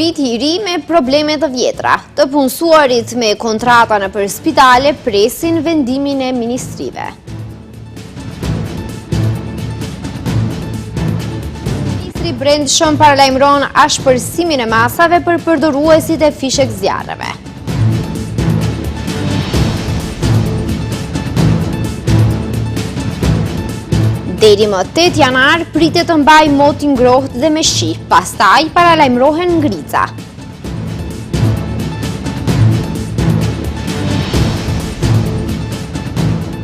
Viti I ri me probleme të vjetra. Të punësuarit me kontrata nëpër spitale presin vendimin e ministrive. Ministri Brendshëm paralajmëron ashpërsimin e masave për përdoruesit e fishek zjarreve. Deri më 8 janar pritet të mbaj moti ngrohtë dhe me shi, pastaj paralajmërohen ngrica.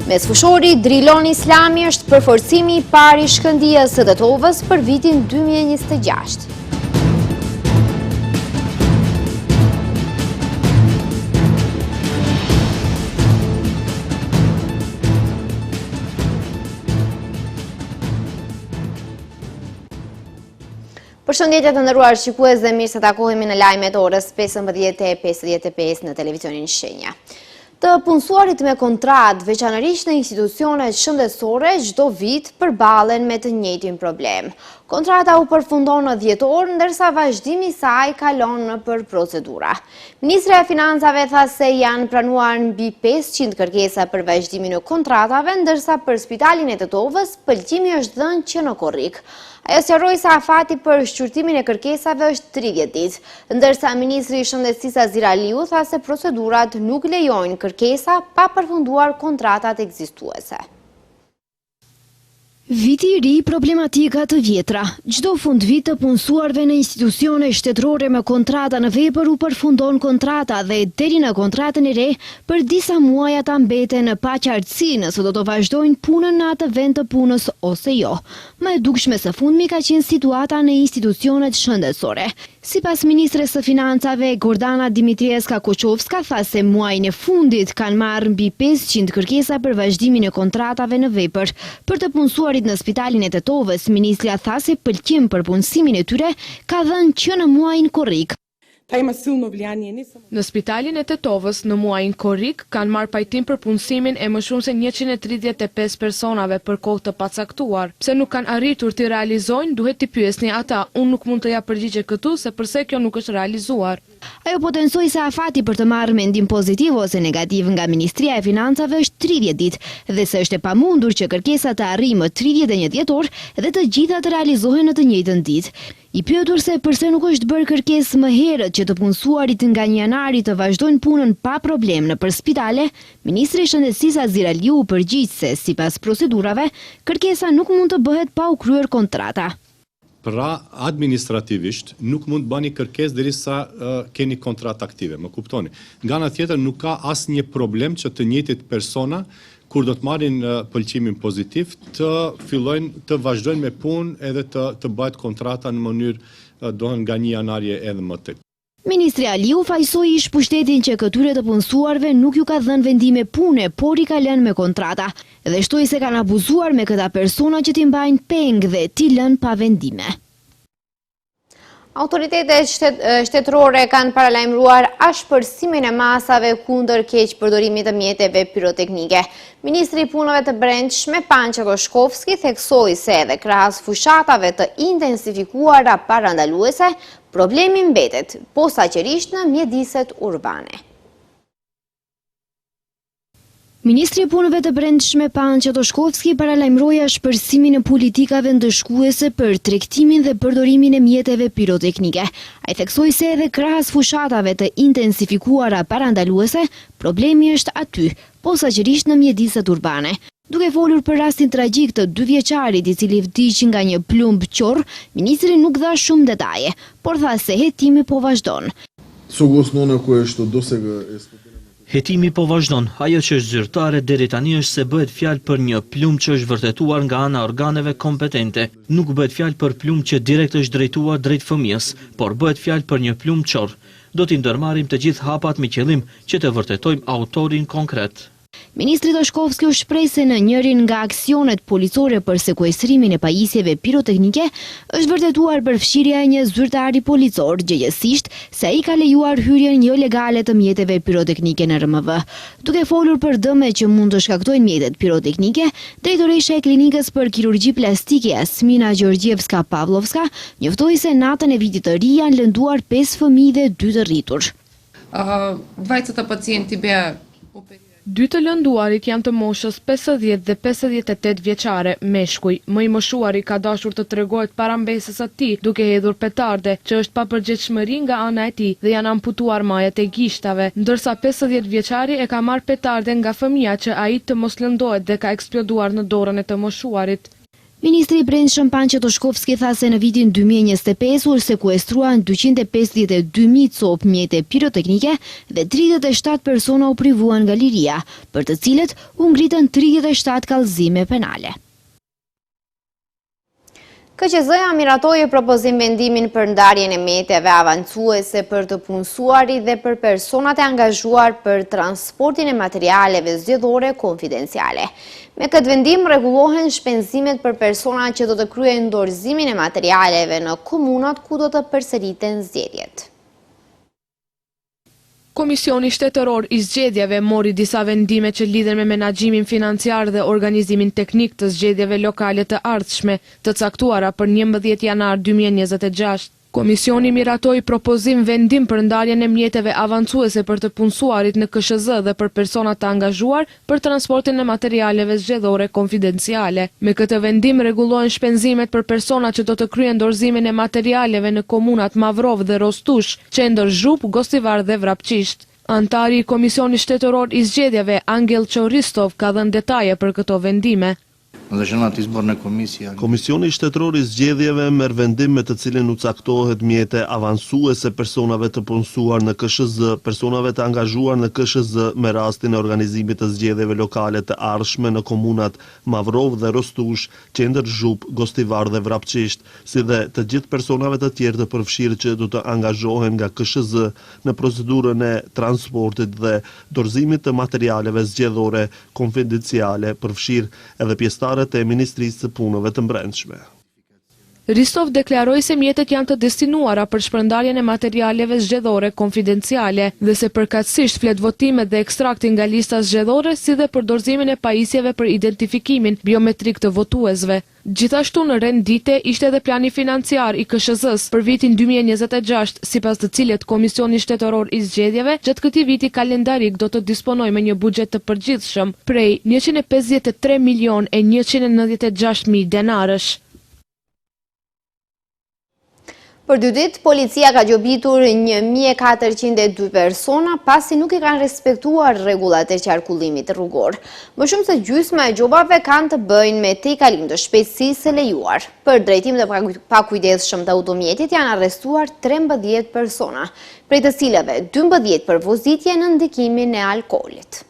Mes fushori Drilon Islami është përforcimi I parë I shkëndijës së Tetovës për vitin 2026. Përshëndetje të nderuar shikues dhe mirë se takohemi në lajmet orës 15:55 në televizionin Shenja. Të punësuarit me kontratë, veçanërisht në institucionet shëndetësore, çdo vit përballen me të njëjtin problem. Kontrata u përfundon në dhjetor, ndërsa vazhdimi I saj kalon nëpër procedura. Ministrja e Financave tha se janë pranuar mbi 500 kërkesa për vazhdimin e kontratave, ndërsa për Spitalin e Tetovës pëlqimi është dhënë që në korrik. Ajo sqaroi se afati për shqyrtimin e kërkesave është 30 ditë, ndërsa Ministri I Shëndetësisë Azir Aliu tha se procedurat nuk lejojnë kërkesa pa përfunduar kontratat ekzistuese. Viti I ri problematika të vjetra. Çdo fundvit të punësuarve në institucione shtetërore me kontrata në vepër u përfundon kontrata dhe deri në kontratën e re për disa muaj ata mbeten në paqartësi nëse do të vazhdojnë punën në atë vend të punës ose jo. Më e dukshme së fundmi ka qenë situata në institucionet shëndetësore. Sipas ministres së Financave Gordana Dimitrieska Koqovska tha se muajin e fundit kanë marrë mbi 500 kërkesa për vazhdimin e kontratave në vepër. Për të punësuarit në Spitalin e Tetovës, ministrja tha se pëlqim për punësimin e tyre ka dhënë që në muajin korrik. Në Spitalin e Tetovës në muajin korrik kanë marrë pajtim për punësimin e më shumë se 135 personave për kohë të pacaktuar. Pse nuk kanë arritur të realizojnë, duhet t'i pyesni ata. Unë nuk mund të ja përgjigje këtu se pse kjo nuk është realizuar. Ajo potensoi se afati për të marrë mendim pozitiv ose negativ nga Ministria e Financave është 30 ditë dhe se është e pamundur që kërkesa të arrijë më 31 dhjetor dhe të gjitha të realizohen në të njëjtën ditë. I pyetur se pse nuk është bërë kërkesë më herët që të punësuarit nga 1 janari të vazhdojnë punën pa problem nëpër spitale, Ministri I Shëndetësisë Azir Aliu përgjigj se sipas procedurave, kërkesa nuk mund të bëhet pa u kryer kontrata. Pra, administrativisht nuk mund bëni kërkesë derisa keni kontratë aktive, më kuptoni. Nga ana tjetër nuk ka asnjë problem që të njëjtit persona kur do të marrin pëlqimin pozitiv të fillojnë të vazhdojnë me punë edhe të bëhet kontrata në mënyrë dohen nga 1 janari edhe më tek. Ministri Aliu fajsoi ish pushtetin që këtyre të punësuarve nuk ju ka dhënë vendime pune, por I ka lënë me kontrata dhe shtoi se kanë abuzuar me këta persona që t'i mbajnë peng dhe t'i lënë pa vendime. Autoritetet shtetërore kanë paralajmëruar ashpërsimin e masave kundër keqpërdorimit të mjeteve piroteknike. Ministri I Punëve të Brendshme Panço Koshkovski theksoi se edhe krahas fushatave të intensifikuara parandaluese, problemi mbetet, posaçërisht në mjediset urbane. Ministri I Punëve të Brendshme Panço Koshkovski paralajmëroi ashpërsimin e politikave ndëshkuese për tregtimin dhe përdorimin e mjeteve piroteknike. Ai theksoi se edhe krahas fushatave të intensifikuara parandaluese, problemi është aty, posaçërisht në mjediset urbane. Duke folur për rastin tragjik të 2 vjeçarit I cili vdiq nga një plumb qorr, ministri nuk dha shumë detaje, por tha se hetimi po vazhdon. Hetimi po vazhdon. Ajo që është zyrtare deri tani është se bëhet fjalë për një plumb që është vërtetuar nga ana organeve kompetente. Nuk bëhet fjalë për plumb që direkt është drejtuar drejt fëmijës, por bëhet fjalë për një plumb qorr. Do t'i ndërmarrim të gjithë hapat me qëllim që të vërtetojmë autorin konkret. Ministri Toshkovski u shpreh se në njërin nga aksionet policore për sekuestrimin e pajisjeve piroteknike është vërtetuar përfshirja e një zyrtari policor, gjëgjësisht se ai ka lejuar hyrjen jo legale të mjeteve piroteknike në RMV. Duke folur për dëmet që mund të shkaktojnë mjetet piroteknike, drejtoresha e klinikës për kirurgji plastike Jasmina Gjorgjevska-Pavlovska njoftoi se natën e vitit të ri janë lënduar 5 fëmijë dhe 2 të rritur. 20 pacienti be 2 të lënduarit janë të moshës 50 dhe 58 vjeçare. Meshkuj, më i moshuari ka dashur të tregohet para mbesës së tij duke hedhur petarde, që është pa përgjegjësi nga ana e tij dhe janë amputuar majat e gishtave, ndërsa 50 vjeçari e ka marrë petarde nga fëmia që ai të mos lëndohet dhe ka eksploduar në dorën e të moshuarit. Ministri i Brendshëm Panço Toshkovski tha se në vitin 2025 u sekuestruan 252.000 copë mjete piroteknike dhe 37 persona u privuan nga liria, për të cilët u ngritën 37 kallëzime penale. KQZ-ja miratoi propozim vendimin për ndarjen e meteve avancuese për të punësuarit dhe për personat e angazhuar për transportin e materialeve zgjedhore konfidenciale. Me këtë vendim rregullohen shpenzimet për personat që do të kryejnë dorëzimin e materialeve në komunat ku do të përsëriten zgjedhjet. Komisioni shtetëror i zgjedhjeve mori disa vendime që lidhen me menaxhimin financiar dhe organizimin teknik të zgjedhjeve lokale të ardhshme, të caktuara për 11 janar 2026. Komisioni miratoi propozim vendim për ndarjen e mjeteve avancuese për të punësuarit në KSZ dhe për personat të angazhuar për transportin e materialeve zgjedhore konfidenciale. Me këtë vendim rregullohen shpenzimet për personat që do të kryejnë dorëzimin e materialeve në komunat Mavrov dhe Rostush, Qendër Zhup, Gostivar dhe Vrapçisht. Antari i Komisionit Shtetëror i Zgjedhjeve, Angel Qoristov, ka dhënë detaje për këto vendime. Komisioni shtetëror i zgjedhjeve merr vendim me të cilin u caktohet mjete avancuese personave të punësuar në KSZ, personave të angazhuar në KSZ me rastin e organizimit të zgjedhjeve lokale të ardhshme në komunat Mavrov dhe Rostush, Qendër Zhup, Gostivar dhe Vrapçisht, si dhe të gjithë personave të tjerë të përfshirë që do të angazhohen nga KSZ në procedurën e transportit dhe dorëzimit të materialeve zgjedhore konfidenciale, përfshirë edhe pjesëtarët e Ministrisë së Punëve të Brendshme. Ristov deklaroi se mjetet janë të destinuara për shpërndarjen e materialeve zgjedhore konfidenciale dhe se përkatësisht flet votimet dhe ekstraktin nga lista zgjedhore si dhe për dorëzimin e pajisjeve për identifikimin biometrik të votuesve. Gjithashtu në rendite ishte edhe plani financiar i KSZ-s për vitin 2026, sipas të cilet Komisioni Shtetëror i Zgjedhjeve gjatë këtij viti kalendarik do të disponojë me një buxhet të përgjithshëm prej 153.196.000 denarësh. Për 2 ditë, policia ka gjobitur 1.402 persona pasi nuk i kanë respektuar rregullat e qarkullimit rrugor. Më shumë se gjysma e gjobave kanë të bëjnë me tejkalim të shpejtësisë së lejuar. Për drejtim të pakujdesshëm të automjetit janë arrestuar 13 persona, prej të cilave 12 për vozitje në ndikimin e alkoolit.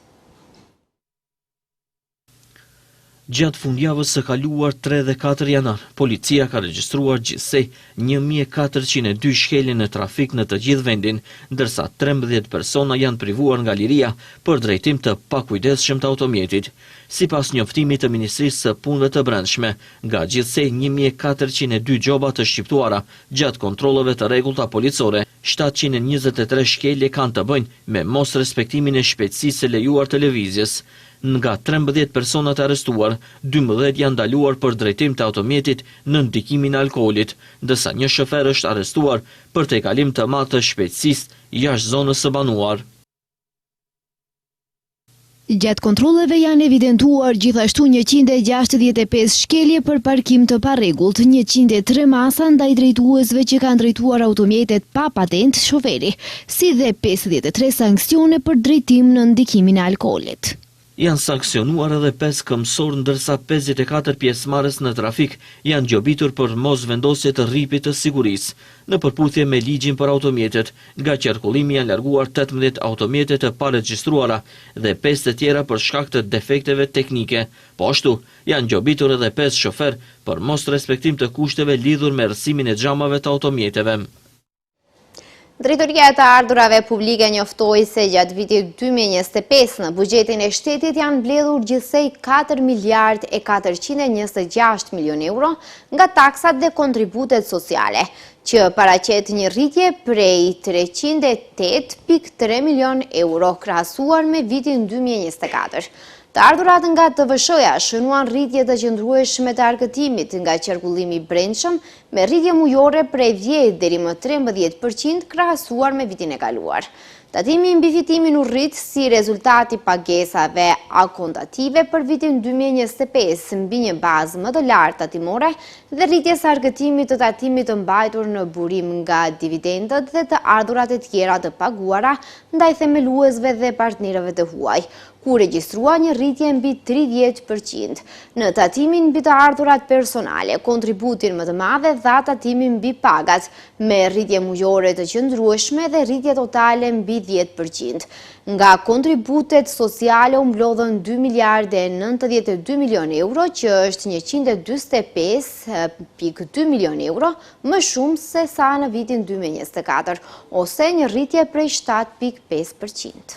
Gjatë fundjavës së kaluar 3 dhe 4 janar, policia ka regjistruar gjithsej 1.402 shkelje në trafik në të gjithë vendin, ndërsa 13 persona janë privuar nga liria për drejtim të pakujdesshëm të automjetit. Sipas njoftimit të Ministrisë së Punëve të Brendshme, nga gjithsej 1.402 gjoba të shqiptuara gjatë kontrolleve të rregullta policore, 723 shkelje kanë të bëjnë me mos respektimin e shpejtësisë së lejuar të lëvizjes. Nga 13 personat arrestuar, 12 janë ndaluar për drejtim të automjetit në ndikimin e alkoolit, ndërsa një shofer është arrestuar për tejkalim të madh të shpejtësisë jashtë zonës së banuar. Gjatë kontrolleve janë evidentuar gjithashtu 165 shkelje për parkim të parregullt, 103 masa ndaj drejtuesve që kanë drejtuar automjetet pa patent shoferi, si dhe 53 sanksione për drejtim në ndikimin e alkoolit. Janë sankcionuar edhe 5 këmësor, ndërsa 54 pjesëmarrës në trafik janë gjobitur për mos vendosje të rripit të sigurisë. Në përputhje me ligjin për automjetet, nga qarkullimi janë larguar 18 automjete të paregjistruara dhe 5 të tjera për shkak të defekteve teknike. Po ashtu, janë gjobitur edhe 5 shofer për mos respektim të kushteve lidhur me erësimin e xhamave të automjeteve. Drejtoria e të ardhurave publike njoftoi se gjatë vitit 2025 në buxhetin e shtetit janë mbledhur gjithsej 4 miliard e 426 milion euro nga taksat dhe kontributet sociale, që paraqet një rritje prej 308.3 milion euro krahasuar me vitin 2024. Të ardhurat nga TVSH-ja shënuan rritje të qëndrueshme të arkëtimit nga qarkullimi i brendshëm me rritje mujore prej 10 deri më 13% krahasuar me vitin e kaluar. Tatimi mbi fitimin u rrit si rezultati pagesave akontative për vitin 2025 mbi një bazë më të lartë tatimore dhe rritjes së arkëtimit të tatimit të mbajtur në burim nga dividendët dhe të ardhurat e tjera të paguara ndaj themeluesve dhe partnerëve të huaj, ku regjistrua një rritje mbi 30%. Në tatimin mbi të ardhurat personale, kontributin më të madhe dha tatimin mbi pagat, me rritje mujore të qëndrueshme dhe rritje totale mbi 10%. Nga kontributet sociale u mblodhën 2 miliarde 92 milion euro, që është 145.2 milion euro, më shumë se sa në vitin 2024, ose një rritje prej 7.5%.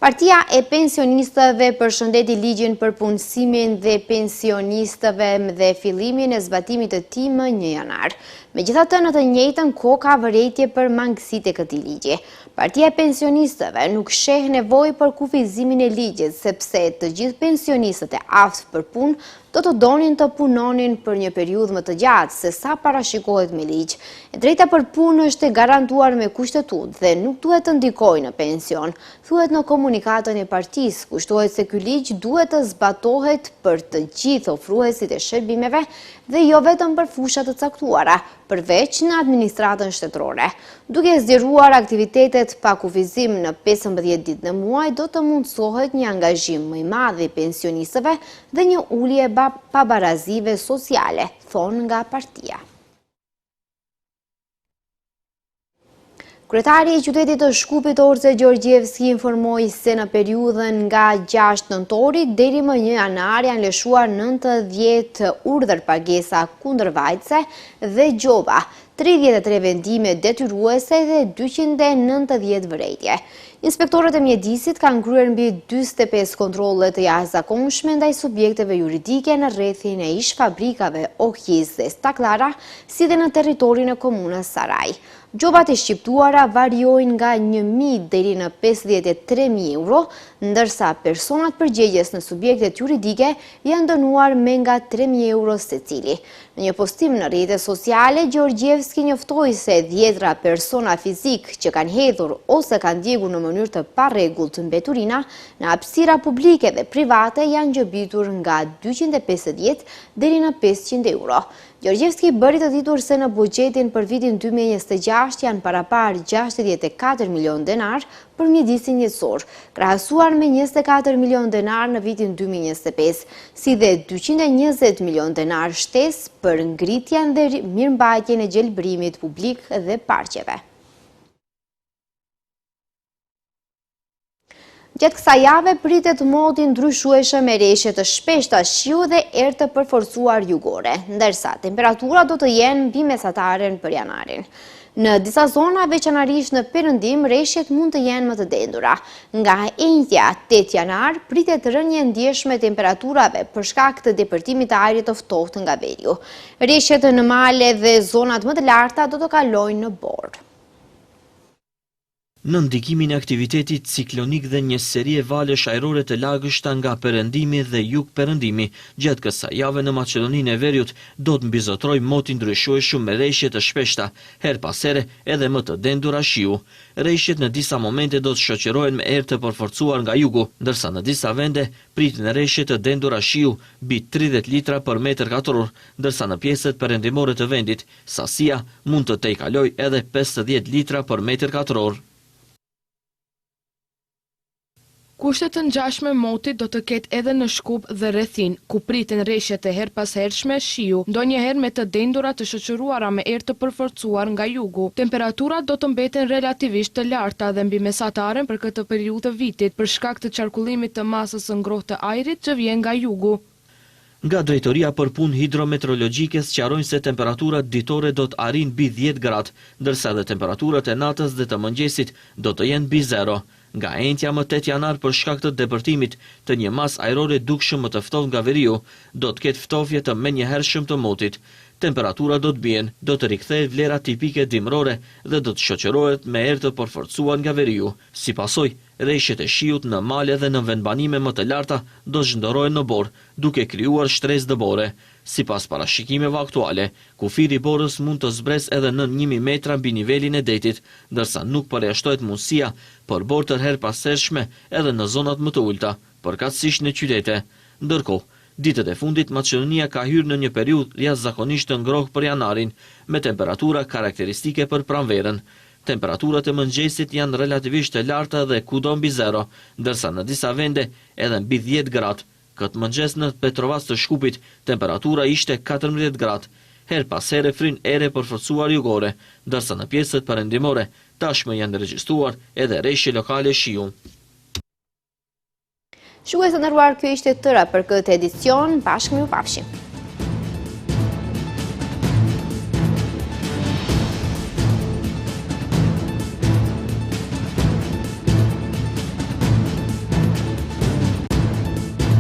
Partia e pensionistëve përshëndeti ligjin për punësimin dhe pensionistëve dhe fillimin e zbatimit të tij më 1 janar. Megjithatë, në të njëjtën kohë ka vërejtje për mangësitë e këtij ligji. Partia e pensionistëve nuk sheh nevojë për kufizimin e ligjit, sepse të gjithë pensionistët e aftë për punë do të donin të punonin për një periudhë më të gjatë se sa parashikohet me ligj. E drejta për punë është e garantuar me kushtetut dhe nuk duhet të ndikojë në pension, thuhet në komunikatën e partisë. Kushtohet se ky ligj duhet të zbatohet për të gjithë ofruesit e shërbimeve dhe jo vetëm për fusha të caktuara, përveç në administratën shtetërore. Duke zgjeruar aktivitetet pa kufizim në 15 ditë në muaj, do të mundësohet një angazhim më i madh i pensionistëve dhe një ulje pabarazive sociale, thonë nga partia. Kryetari i qytetit të Shkupit Orse Gjorgjevski informoi se në periudhën nga 6 nëntori deri më 1 janar janë lëshuar 90 urdhër pagesa kundërvajtëse dhe gjoba, 33 vendime detyruese dhe 290 vërejtje. Inspektorët e mjedisit kanë kryer mbi 45 kontrolle të jashtëzakonshme ndaj subjekteve juridike në rrethin e ish fabrikave Ohis dhe Staklara, si dhe në territorin e komunës Saraj. Gjobat e shqiptuara variojnë nga 1.000 deri në 53.000 euro, ndërsa personat përgjegjës në subjektet juridike janë dënuar me nga 3.000 euro secili. Në një postim në rrjetet sociale, Gjorgjevski njoftoi se 10 persona fizik që kanë hedhur ose kanë ndjekur në mënyrë të parregullt mbeturina në hapësira publike dhe private janë gjobitur nga 250 deri në 500 euro. Gjorgjevski bëri të ditur se në buxhetin për vitin 2026 janë parapar 64 milion denar për mjedisin jetësor, krahasuar me 24 milion denar në vitin 2025, si dhe 220 milion denar shtesë për ngritjen dhe mirëmbajtjen e gjelbrimit publik dhe parqeve. Gjatë kësaj jave pritet moti ndryshueshëm me reshje të shpeshta shiu dhe erë të përforcuar jugore, ndërsa temperatura do të jenë mbi mesataren për janarin. Në disa zona, veçanërisht në perëndim, reshjet mund të jenë më të dendura. Nga enjtja 8 janar pritet rënje ndjeshme temperaturave për shkak të depërtimit të ajrit të ftohtë nga veriu. Reshjet në male dhe zonat më të larta do të kalojnë në borë. Në ndikimin e aktivitetit ciklonik dhe një seri e valësh ajrore të lagështa nga perëndimi dhe jug perëndimi, gjatë kësaj jave në Maqedoninë e Veriut do të mbizotroj moti ndryshueshëm me reshje të shpeshta, her pas here edhe më të dendura shiu. Reshjet në disa momente do të shoqërohen me erë të përforcuar nga jugu, ndërsa në disa vende pritin reshje të dendura shiu mbi 30 litra për metër katror, ndërsa në pjesët perëndimore të vendit sasia mund të tejkaloj edhe 50 litra për metër katror. Kushtet të ngjashme motit do të ketë edhe në Shkup dhe rrethin, ku priten reshjet e her pas hershme shiu, ndonjëherë me të dendura të shoqëruara me erë të përforcuar nga jugu. Temperaturat do të mbeten relativisht të larta dhe mbi mesataren për këtë periudhë të vitit, për shkak të qarkullimit të masës së ngrohtë të ajrit që vjen nga jugu. Nga Drejtoria për Punë Hidrometeorologjike sqarojnë se temperaturat ditore do të arrijnë mbi 10 gradë, ndërsa edhe temperaturat e natës dhe të mëngjesit do të jenë mbi 0. Nga entja më 8 janar për shkak të depërtimit të një masë ajrore dukshëm më të ftohtë nga veriu, do të ketë ftofje të menjëhershëm të motit. Temperatura do të bien, do të rikthehet vlera tipike dimrore dhe do të shoqërohet me erë të përforcuar nga veriu. Si pasojë, rreshtet e shiut në male dhe në vendbanime më të larta do zhndorohen në borë, duke krijuar shtresë dëbore. Sipas parashikimeve aktuale, kufiri i borës mund të zbresë edhe në 1000 metra mbi nivelin e detit, ndërsa nuk përjashtohet mundësia për borë të herpashershme edhe në zonat më të ulta, përkatësisht në qytete. Ndërkohë, ditët e fundit Maqedonia ka hyrë në një periudhë jashtëzakonisht të ngrohtë për janarin, me temperatura karakteristike për pranverën. Temperaturat e mëngjesit janë relativisht të larta dhe kudo mbi 0, ndërsa në disa vende edhe mbi 10 gradë. Këtë mëngjes në Petrovac të Shkupit, temperatura ishte 14 gradë. Her pas here frin ere përforcuar jugore, ndërsa në pjesët perëndimore tashmë janë regjistruar edhe rreshje lokale shiu. Shikues të nderuar, kjo ishte tëra për këtë edicion. Bashkë miu pafshim.